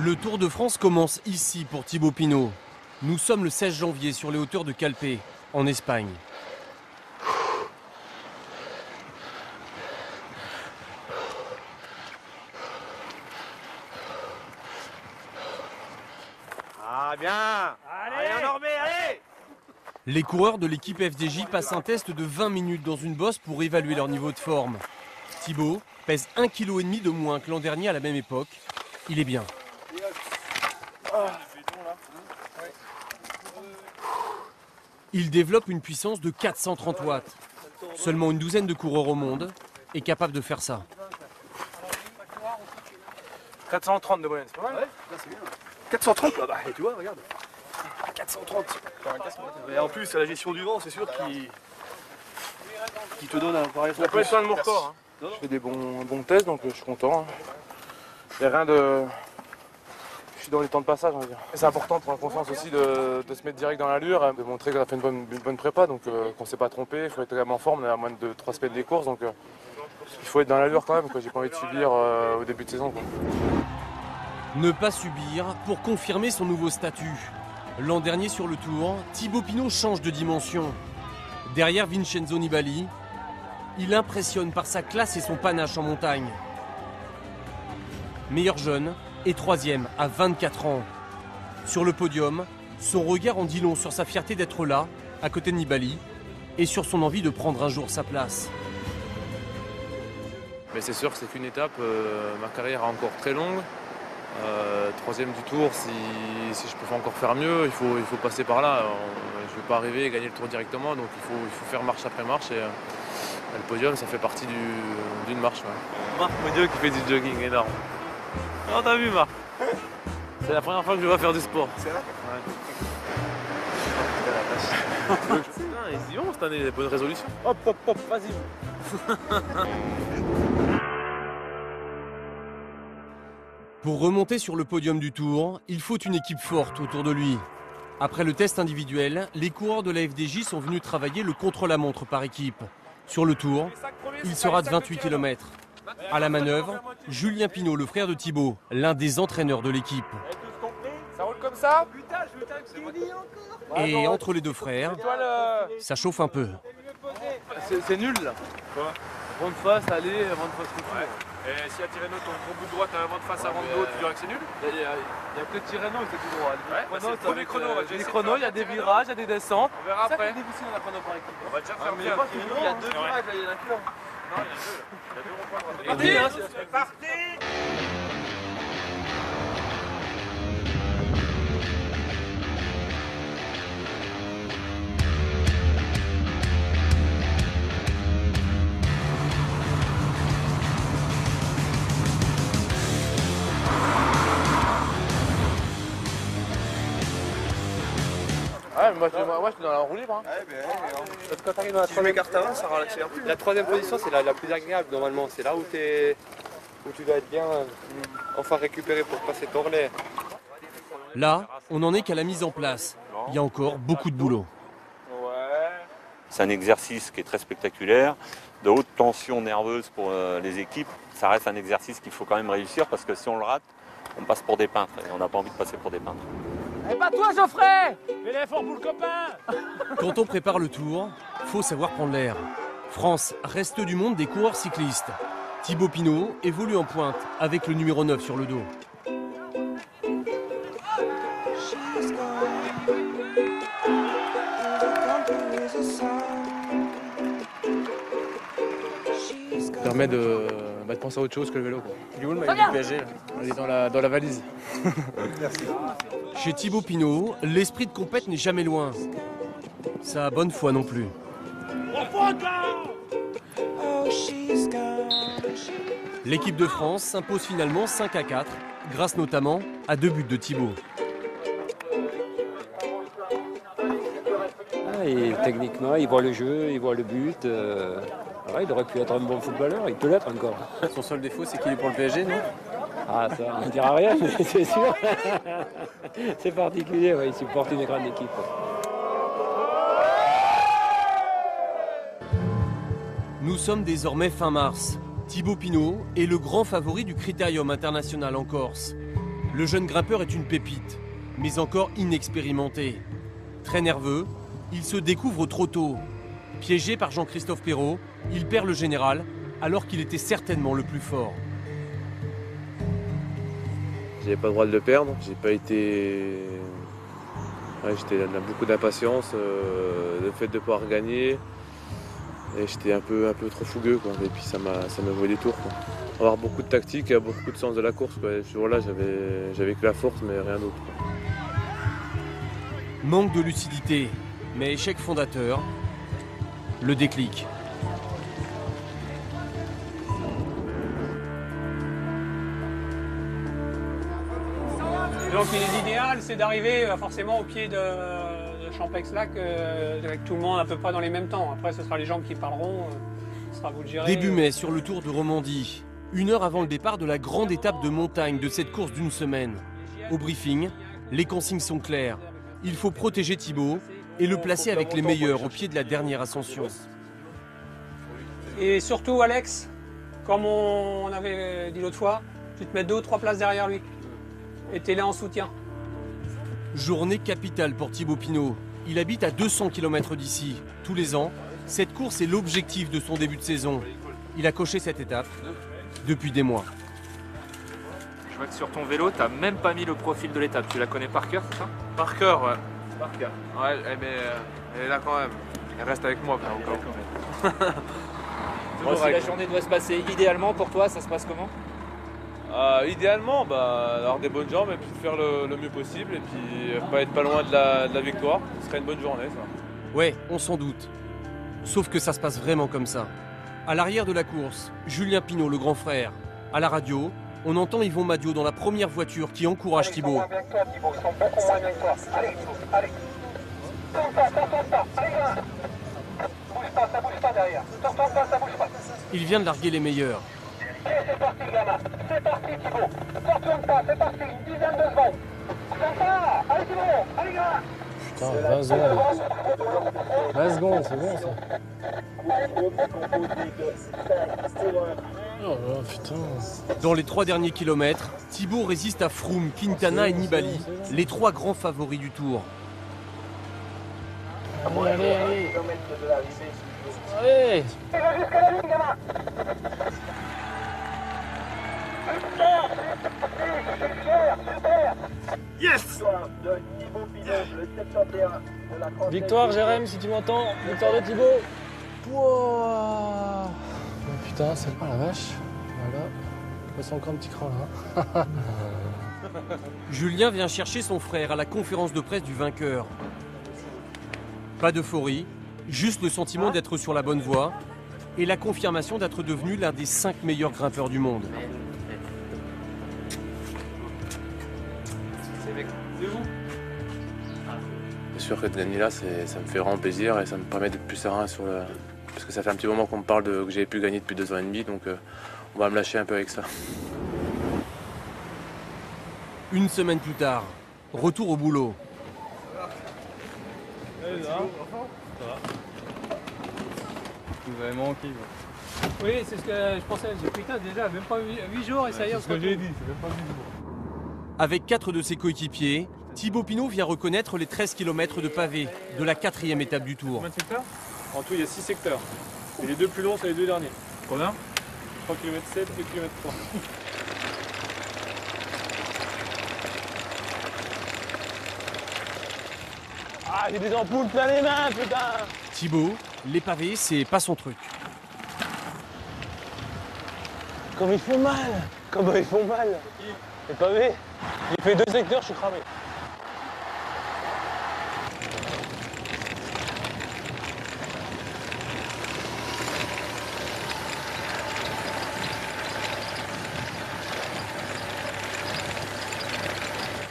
Le Tour de France commence ici pour Thibaut Pinot. Nous sommes le 16 janvier sur les hauteurs de Calpe, en Espagne. Ah bien! Allez, Normé, allez! Les coureurs de l'équipe FDJ passent un test de 20 minutes dans une bosse pour évaluer leur niveau de forme. Thibaut pèse 1,5 kg de moins que l'an dernier à la même époque. Il est bien. Il développe une puissance de 430 watts. Seulement une douzaine de coureurs au monde est capable de faire ça. 430 de moyenne, c'est pas mal? Ouais, c'est bien. 430 là, bah tu vois, regarde. 430. Et en plus, à la gestion du vent, c'est sûr qu'il te donne un pareil. Ça peut être un de mon record. Hein. Je fais des bons tests, donc je suis content. Il n'y a rien de... Je suis dans les temps de passage, on va dire. C'est important pour la confiance aussi de se mettre direct dans l'allure, de montrer qu'on a fait une bonne prépa, donc qu'on ne s'est pas trompé. Il faut être quand même en forme, on est à moins de 3 semaines des courses, donc il faut être dans l'allure quand même. J'ai pas envie de subir au début de saison. Quoi. Ne pas subir pour confirmer son nouveau statut. L'an dernier sur le Tour, Thibaut Pinot change de dimension. Derrière Vincenzo Nibali, il impressionne par sa classe et son panache en montagne. Meilleur jeune et 3e à 24 ans. Sur le podium, son regard en dit long sur sa fierté d'être là, à côté de Nibali, et sur son envie de prendre un jour sa place. Mais c'est sûr que c'est qu'une étape, ma carrière est encore très longue. 3e du Tour, si je peux encore faire mieux, il faut passer par là. Je ne vais pas arriver et gagner le Tour directement, donc il faut faire marche après marche. Et le podium, ça fait partie d'une marche. Ouais. Marc Modieux qui fait du jogging énorme. Oh, t'as vu, Marc? C'est la première fois que je vais faire du sport. C'est vrai? Ouais. Ils y vont cette année, des bonnes résolutions. Hop, vas-y. Pour remonter sur le podium du Tour, il faut une équipe forte autour de lui. Après le test individuel, les coureurs de la FDJ sont venus travailler le contre-la-montre par équipe. Sur le Tour, il sera de 28 km. À la manœuvre, Julien Pinot, le frère de Thibaut, l'un des entraîneurs de l'équipe. Ça roule comme ça? Et entre les deux frères, ça chauffe un peu. C'est nul là. Quoi? Vent de face, aller, vent de face retour. Et si à Tirreno, ton gros bout de droite, t'as un vent de face avant de dos, tu dirais que c'est nul? Il n'y a que Tirreno qui est tout droit. Les chronos, il y a des virages, il y a des descentes. On verra après. C'est difficile dans la chrono par équipe. On va déjà faire bien. Il y a 2 virages, il y en a qu'un. Non, il y a 2. Il y a 2 ronds. C'est parti. Ouais, moi je suis dans la roue libre. Hein. Ouais, Parce que quand t'arrives dans la tu mets carte avant, ça ralentit un peu. La 3e position, c'est la plus agréable normalement. C'est là où tu dois être bien, enfin récupéré pour passer ton relais. Là, on n'en est qu'à la mise en place. Il y a encore beaucoup de boulot. C'est un exercice qui est très spectaculaire, de haute tension nerveuse pour les équipes. Ça reste un exercice qu'il faut quand même réussir parce que si on le rate, on passe pour des peintres et on n'a pas envie de passer pour des peintres. Et pas toi, Geoffrey! Fais l'effort pour le copain! Quand on prépare le Tour, faut savoir prendre l'air. France reste du monde des coureurs cyclistes. Thibaut Pinot évolue en pointe avec le numéro 9 sur le dos. Ça permet de penser à autre chose que le vélo. Quoi. Il est où le maillot du PSG là? Il est dans la valise. Merci. Chez Thibaut Pinot, l'esprit de compète n'est jamais loin. Sa bonne foi non plus. L'équipe de France s'impose finalement 5-4, grâce notamment à 2 buts de Thibaut. Et techniquement, il voit le jeu, il voit le but. Ouais, il aurait pu être un bon footballeur, il peut l'être encore. Son seul défaut, c'est qu'il est pour le PSG, non? Ah, ça, on ne dira rien, mais c'est sûr. C'est particulier, ouais, il supporte une grande équipe. Nous sommes désormais fin mars. Thibaut Pinot est le grand favori du Critérium international en Corse. Le jeune grimpeur est une pépite, mais encore inexpérimenté. Très nerveux, il se découvre trop tôt. Piégé par Jean-Christophe Perrault, il perd le général alors qu'il était certainement le plus fort. J'avais pas le droit de le perdre, j'ai pas été... Ouais, j'étais dans beaucoup d'impatience, le fait de ne pas gagner. Et j'étais un peu trop fougueux, quoi. Et puis ça m'a joué des tours, quoi. Avoir beaucoup de tactique et beaucoup de sens de la course, quoi. Et ce jour-là, j'avais que la force, mais rien d'autre, quoi. Manque de lucidité, mais échec fondateur, le déclic. Donc l'idéal, c'est d'arriver forcément au pied de Champex-Lac avec tout le monde à peu près dans les mêmes temps. Après, ce sera les gens qui parleront, ce sera à vous de gérer. Début mai sur le Tour de Romandie, 1 heure avant le départ de la grande étape de montagne de cette course d'une semaine. Au briefing, les consignes sont claires. Il faut protéger Thibaut et le placer avec les meilleurs au pied de la dernière ascension. Et surtout, Alex, comme on avait dit l'autre fois, tu te mets 2 ou 3 places derrière lui. Et t'es là en soutien. Journée capitale pour Thibaut Pinot. Il habite à 200 km d'ici. Tous les ans, cette course est l'objectif de son début de saison. Il a coché cette étape depuis des mois. Je vois que sur ton vélo, t'as même pas mis le profil de l'étape. Tu la connais par cœur, c'est ça? Par cœur, ouais. Par cœur. Ouais, mais elle est là quand même. Elle reste avec moi, quand même. Bon, si la journée doit se passer idéalement pour toi, ça se passe comment? Idéalement, avoir des bonnes jambes et puis faire le mieux possible et puis pas être pas loin de la victoire. Ce serait une bonne journée, ça. Ouais, on s'en doute. Sauf que ça se passe vraiment comme ça. À l'arrière de la course, Julien Pinot, le grand frère. À la radio, on entend Yvon Madiot dans la première voiture qui encourage Thibaut. Il vient de larguer les meilleurs. C'est parti, gamin. C'est parti, Thibaut. Fortune pas, c'est parti. Une dizaine de secondes. Sympa. Allez, Thibaut. Allez, gamin. Putain, 20 secondes. 20 secondes, c'est bon, ça. Oh là, putain. Dans les 3 derniers kilomètres, Thibaut résiste à Froome, Quintana et Nibali, les 3 grands favoris du Tour. Allez, allez, allez. Allez. Jusqu'à la ligne, gamin. Yes! Victoire, Jérém, si tu m'entends. Victoire de Thibaut. Wow. Oh, putain, c'est pas la vache. Voilà. Je sens encore un petit cran là. Julien vient chercher son frère à la conférence de presse du vainqueur. Pas d'euphorie, juste le sentiment d'être sur la bonne voie et la confirmation d'être devenu l'un des 5 meilleurs grimpeurs du monde. C'est sûr que de gagner là, ça me fait vraiment plaisir et ça me permet d'être plus serein sur le... Parce que ça fait un petit moment qu'on me parle que j'ai pu gagner depuis 2 ans et demi, donc on va me lâcher un peu avec ça. Une semaine plus tard, retour au boulot. Vous avez manqué. Oui, c'est ce que je pensais. J'ai putain, déjà, même pas 8 jours et ça y est, on se retrouve. C'est même pas 8 jours. Avec 4 de ses coéquipiers, Thibaut Pinot vient reconnaître les 13 km de pavé de la 4e étape du Tour. Combien de secteurs? En tout, il y a 6 secteurs. Et les 2 plus longs, c'est les 2 derniers. Combien? 3 km 7 et 2 km 3. Ah, j'ai des ampoules plein les mains, putain. Thibaut, les pavés, c'est pas son truc. Comme ils font mal. Comment ils font mal. Les pavés. J'ai fait 2 secteurs, je suis cramé.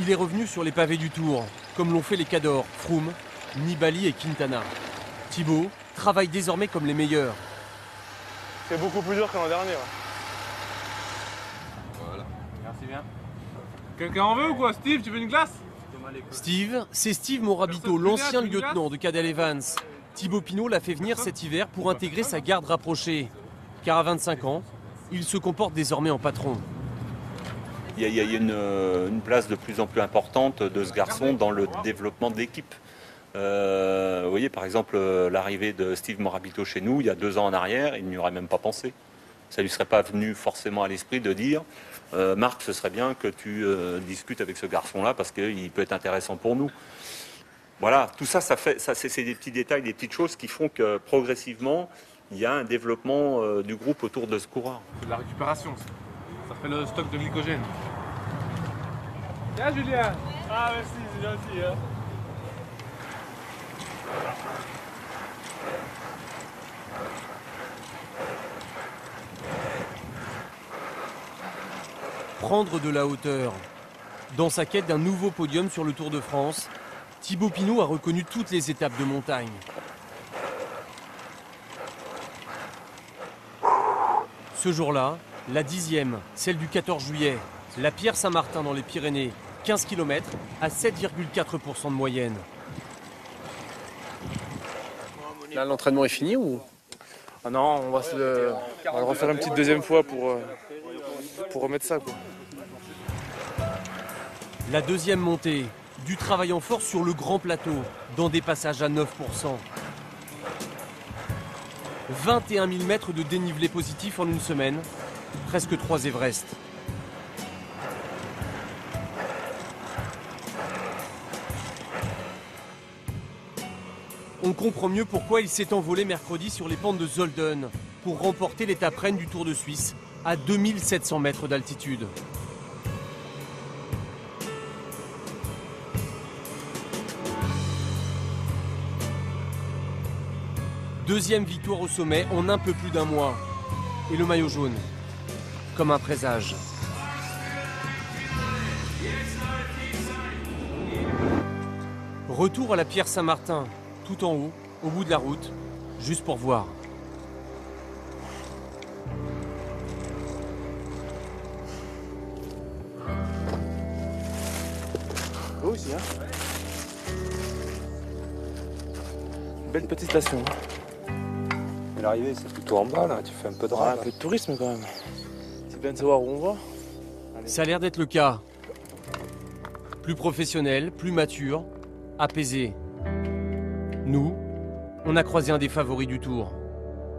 Il est revenu sur les pavés du Tour, comme l'ont fait les Cadors, Froome, Nibali et Quintana. Thibaut travaille désormais comme les meilleurs. C'est beaucoup plus dur que l'an dernier. Voilà. Merci bien. Quelqu'un en veut ou quoi? Steve, tu veux une glace? Steve, c'est Steve Morabito, l'ancien lieutenant de Cadel Evans. Thibaut Pinot l'a fait venir cet hiver pour intégrer sa garde rapprochée. Car à 25 ans, il se comporte désormais en patron. il y a une place de plus en plus importante de ce garçon dans le développement de l'équipe. Vous voyez, par exemple, l'arrivée de Steve Morabito chez nous, il y a 2 ans en arrière, il n'y aurait même pas pensé. Ça ne lui serait pas venu forcément à l'esprit de dire Marc, ce serait bien que tu discutes avec ce garçon-là parce qu'il peut être intéressant pour nous. Voilà, tout ça, c'est des petits détails, des petites choses qui font que progressivement, il y a un développement du groupe autour de ce coureur. C'est de la récupération, ça fait le stock de glycogène. Tiens Julien. Ah merci, c'est gentil. Hein. Prendre de la hauteur. Dans sa quête d'un nouveau podium sur le Tour de France, Thibaut Pinot a reconnu toutes les étapes de montagne. Ce jour-là, la 10e, celle du 14 juillet, la Pierre Saint-Martin dans les Pyrénées, 15 km à 7,4% de moyenne. Là, l'entraînement est fini ou? Ah non, on va le refaire une petite deuxième fois pour remettre ça, quoi. La deuxième montée, du travail en force sur le grand plateau, dans des passages à 9%. 21 000 mètres de dénivelé positif en une semaine, presque 3 Everest. On comprend mieux pourquoi il s'est envolé mercredi sur les pentes de Zolden pour remporter l'étape reine du Tour de Suisse à 2700 mètres d'altitude. Deuxième victoire au sommet en un peu plus d'un mois. Et le maillot jaune, comme un présage. Retour à la Pierre Saint-Martin, tout en haut, au bout de la route, juste pour voir. Beau aussi, hein. Belle petite station. Mais l'arrivée, c'est plutôt en bas, là. Tu fais un peu de Un peu de tourisme, quand même. C'est bien de savoir où on va. Ça a l'air d'être le cas. Plus professionnel, plus mature, apaisé. Nous, on a croisé un des favoris du Tour.